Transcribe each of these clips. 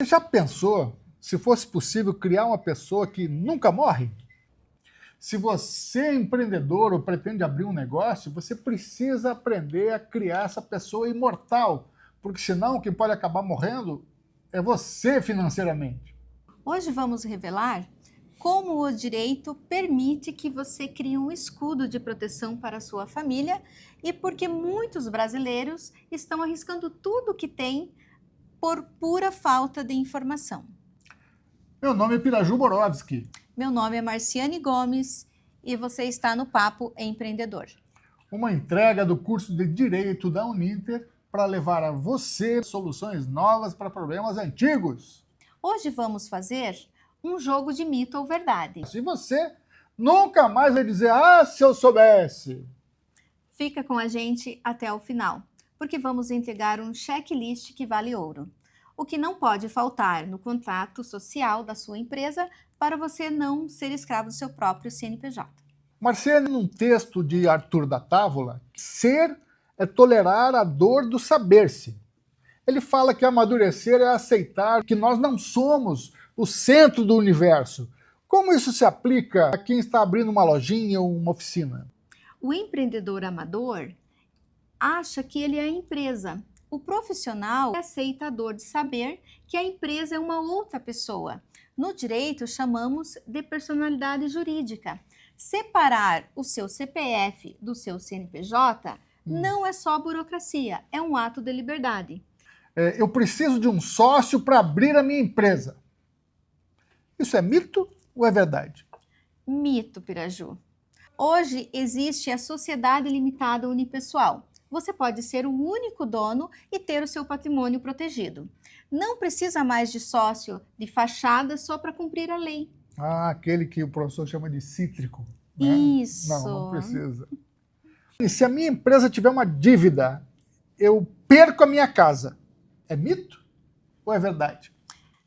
Você já pensou se fosse possível criar uma pessoa que nunca morre? Se você é empreendedor ou pretende abrir um negócio, você precisa aprender a criar essa pessoa imortal, porque senão quem pode acabar morrendo é você financeiramente. Hoje vamos revelar como o direito permite que você crie um escudo de proteção para a sua família e porque muitos brasileiros estão arriscando tudo o que têm por pura falta de informação. Meu nome é Piraju Borowski. Meu nome é Marciane Gomes e você está no Papo Empreendedor. Uma entrega do curso de Direito da Uninter para levar a você soluções novas para problemas antigos. Hoje vamos fazer um jogo de mito ou verdade. Se você nunca mais vai dizer, se eu soubesse. Fica com a gente até o final, porque vamos entregar um checklist que vale ouro. O que não pode faltar no contrato social da sua empresa para você não ser escravo do seu próprio CNPJ. Marciane, num texto de Arthur da Távola, ser é tolerar a dor do saber-se. Ele fala que amadurecer é aceitar que nós não somos o centro do universo. Como isso se aplica a quem está abrindo uma lojinha ou uma oficina? O empreendedor amador acha que ele é a empresa. O profissional é aceitador de saber que a empresa é uma outra pessoa. No direito, chamamos de personalidade jurídica. Separar o seu CPF do seu CNPJ não é só burocracia, é um ato de liberdade. Eu preciso de um sócio para abrir a minha empresa. Isso é mito ou é verdade? Mito, Piraju. Hoje existe a sociedade limitada unipessoal. Você pode ser o único dono e ter o seu patrimônio protegido. Não precisa mais de sócio de fachada só para cumprir a lei. Aquele que o professor chama de cítrico. Né? Isso. Não precisa. E se a minha empresa tiver uma dívida, eu perco a minha casa. É mito ou é verdade?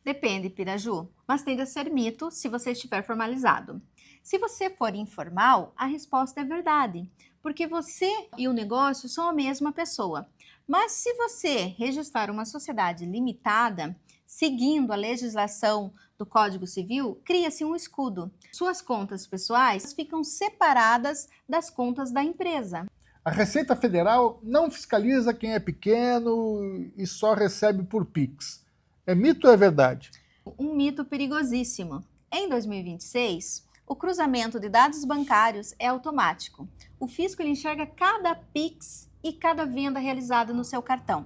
Depende, Piraju, mas tende a ser mito se você estiver formalizado. Se você for informal, a resposta é verdade, porque você e o negócio são a mesma pessoa. Mas se você registrar uma sociedade limitada, seguindo a legislação do Código Civil, cria-se um escudo. Suas contas pessoais ficam separadas das contas da empresa. A Receita Federal não fiscaliza quem é pequeno e só recebe por Pix. É mito ou é verdade? Um mito perigosíssimo. Em 2026, o cruzamento de dados bancários é automático. O fisco ele enxerga cada Pix e cada venda realizada no seu cartão.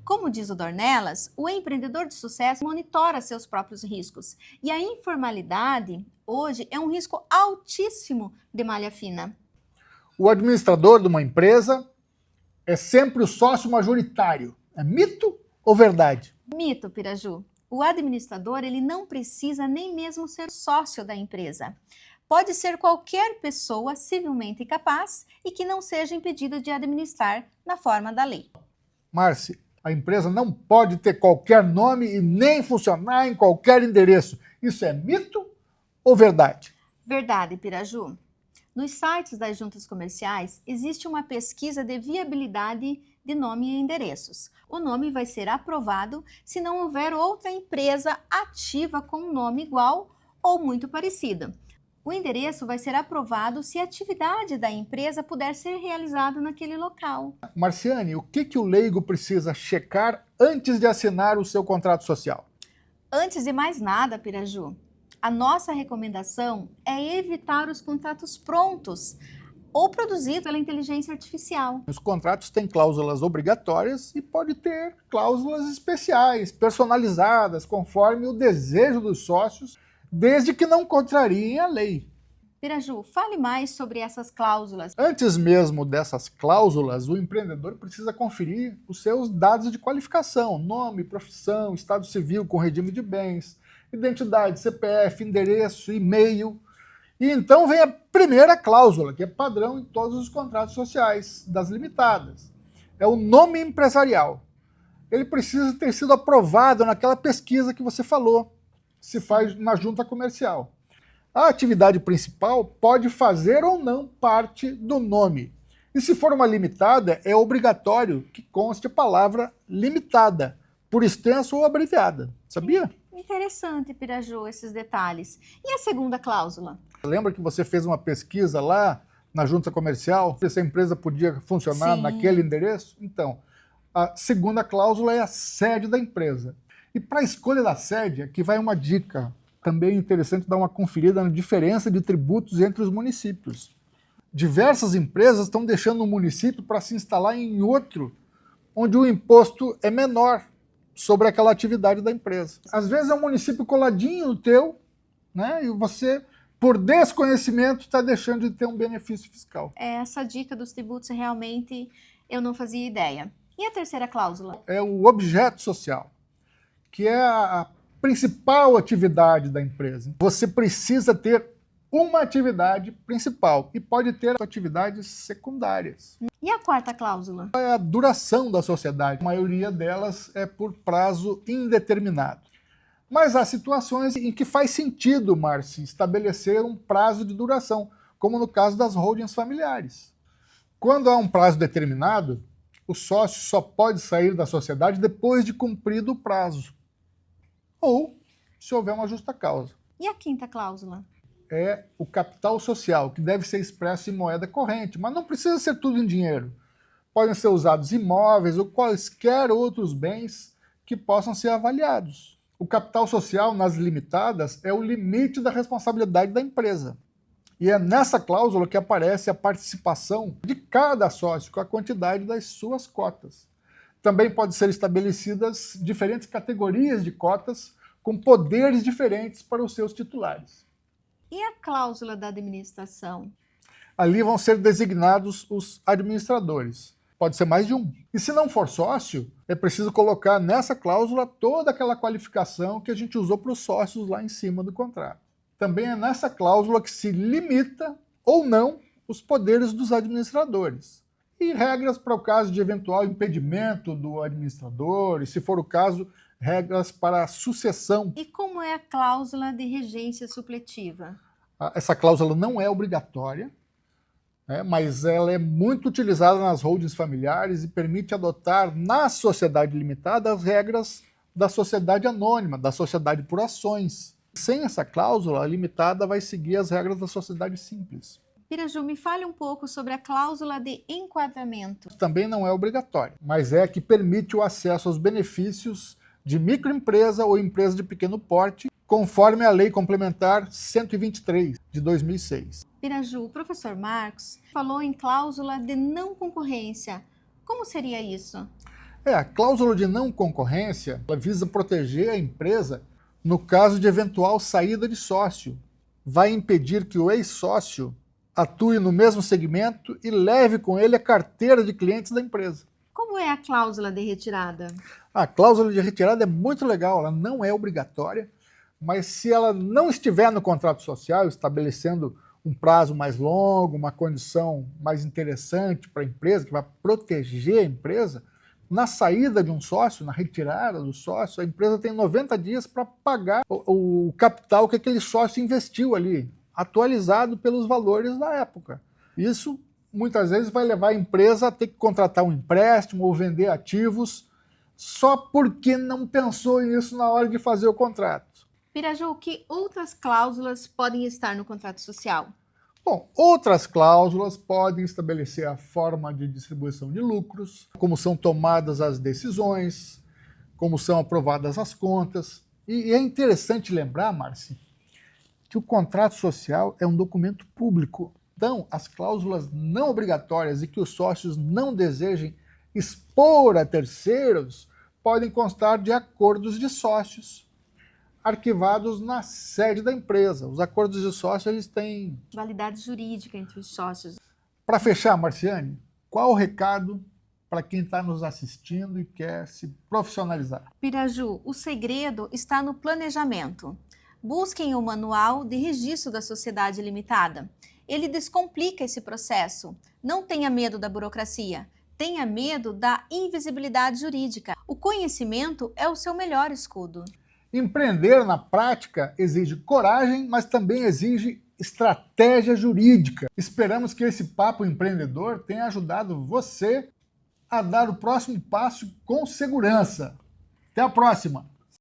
Como diz o Dornelas, o empreendedor de sucesso monitora seus próprios riscos. E a informalidade, hoje, é um risco altíssimo de malha fina. O administrador de uma empresa é sempre o sócio majoritário. É mito ou verdade? Mito, Piraju. O administrador ele não precisa nem mesmo ser sócio da empresa. Pode ser qualquer pessoa civilmente capaz e que não seja impedida de administrar na forma da lei. Márcia, a empresa não pode ter qualquer nome e nem funcionar em qualquer endereço. Isso é mito ou verdade? Verdade, Piraju. Nos sites das juntas comerciais existe uma pesquisa de viabilidade de nome e endereços. O nome vai ser aprovado se não houver outra empresa ativa com um nome igual ou muito parecido. O endereço vai ser aprovado se a atividade da empresa puder ser realizada naquele local. Marciane, o que o leigo precisa checar antes de assinar o seu contrato social? Antes de mais nada, Piraju, a nossa recomendação é evitar os contratos prontos ou produzidos pela inteligência artificial. Os contratos têm cláusulas obrigatórias e pode ter cláusulas especiais, personalizadas, conforme o desejo dos sócios, desde que não contrariem a lei. Piraju, fale mais sobre essas cláusulas. Antes mesmo dessas cláusulas, o empreendedor precisa conferir os seus dados de qualificação, nome, profissão, estado civil com regime de bens, identidade, CPF, endereço, e-mail. E então vem a primeira cláusula, que é padrão em todos os contratos sociais das limitadas. É o nome empresarial. Ele precisa ter sido aprovado naquela pesquisa que você falou, se faz na junta comercial. A atividade principal pode fazer ou não parte do nome. E se for uma limitada, é obrigatório que conste a palavra limitada, por extenso ou abreviada. Sabia? Interessante, Piraju, esses detalhes. E a segunda cláusula? Lembra que você fez uma pesquisa lá na junta comercial, se a empresa podia funcionar Sim. naquele endereço? Então, a segunda cláusula é a sede da empresa. E para a escolha da sede, aqui vai uma dica. Também é interessante dar uma conferida na diferença de tributos entre os municípios. Diversas empresas estão deixando um município para se instalar em outro, onde o imposto é menor sobre aquela atividade da empresa. Às vezes é um município coladinho no teu, né? E você, por desconhecimento, está deixando de ter um benefício fiscal. Essa dica dos tributos realmente eu não fazia ideia. E a terceira cláusula? É o objeto social, que é a principal atividade da empresa. Você precisa ter uma atividade principal e pode ter atividades secundárias. E a quarta cláusula? É a duração da sociedade. A maioria delas é por prazo indeterminado. Mas há situações em que faz sentido, Márcia, estabelecer um prazo de duração, como no caso das holdings familiares. Quando há um prazo determinado, o sócio só pode sair da sociedade depois de cumprido o prazo, ou se houver uma justa causa. E a quinta cláusula? É o capital social, que deve ser expresso em moeda corrente, mas não precisa ser tudo em dinheiro. Podem ser usados imóveis ou quaisquer outros bens que possam ser avaliados. O capital social nas limitadas é o limite da responsabilidade da empresa. E é nessa cláusula que aparece a participação de cada sócio com a quantidade das suas cotas. Também podem ser estabelecidas diferentes categorias de cotas com poderes diferentes para os seus titulares. E a cláusula da administração? Ali vão ser designados os administradores. Pode ser mais de um. E se não for sócio, é preciso colocar nessa cláusula toda aquela qualificação que a gente usou para os sócios lá em cima do contrato. Também é nessa cláusula que se limita ou não os poderes dos administradores. E regras para o caso de eventual impedimento do administrador, e se for o caso, regras para a sucessão. E como é a cláusula de regência supletiva? Essa cláusula não é obrigatória, né, mas ela é muito utilizada nas holdings familiares e permite adotar na sociedade limitada as regras da sociedade anônima, da sociedade por ações. Sem essa cláusula, a limitada vai seguir as regras da sociedade simples. Piraju, me fale um pouco sobre a cláusula de enquadramento. Também não é obrigatória, mas é a que permite o acesso aos benefícios de microempresa ou empresa de pequeno porte, conforme a Lei Complementar 123, de 2006. Piraju, o professor Marcos falou em cláusula de não concorrência. Como seria isso? A cláusula de não concorrência ela visa proteger a empresa no caso de eventual saída de sócio. Vai impedir que o ex-sócio atue no mesmo segmento e leve com ele a carteira de clientes da empresa. Como é a cláusula de retirada? A cláusula de retirada é muito legal, ela não é obrigatória, mas se ela não estiver no contrato social, estabelecendo um prazo mais longo, uma condição mais interessante para a empresa, que vai proteger a empresa, na saída de um sócio, na retirada do sócio, a empresa tem 90 dias para pagar o capital que aquele sócio investiu ali, atualizado pelos valores da época. Isso muitas vezes vai levar a empresa a ter que contratar um empréstimo ou vender ativos só porque não pensou nisso na hora de fazer o contrato. Piraju, que outras cláusulas podem estar no contrato social? Bom, outras cláusulas podem estabelecer a forma de distribuição de lucros, como são tomadas as decisões, como são aprovadas as contas. E é interessante lembrar, Márcia, que o contrato social é um documento público. Então, as cláusulas não obrigatórias e que os sócios não desejem expor a terceiros podem constar de acordos de sócios arquivados na sede da empresa. Os acordos de sócios eles têm validade jurídica entre os sócios. Para fechar, Marciane, qual o recado para quem está nos assistindo e quer se profissionalizar? Piraju, o segredo está no planejamento. Busquem o Manual de Registro da Sociedade Limitada. Ele descomplica esse processo. Não tenha medo da burocracia. Tenha medo da invisibilidade jurídica. O conhecimento é o seu melhor escudo. Empreender na prática exige coragem, mas também exige estratégia jurídica. Esperamos que esse Papo Empreendedor tenha ajudado você a dar o próximo passo com segurança. Até a próxima!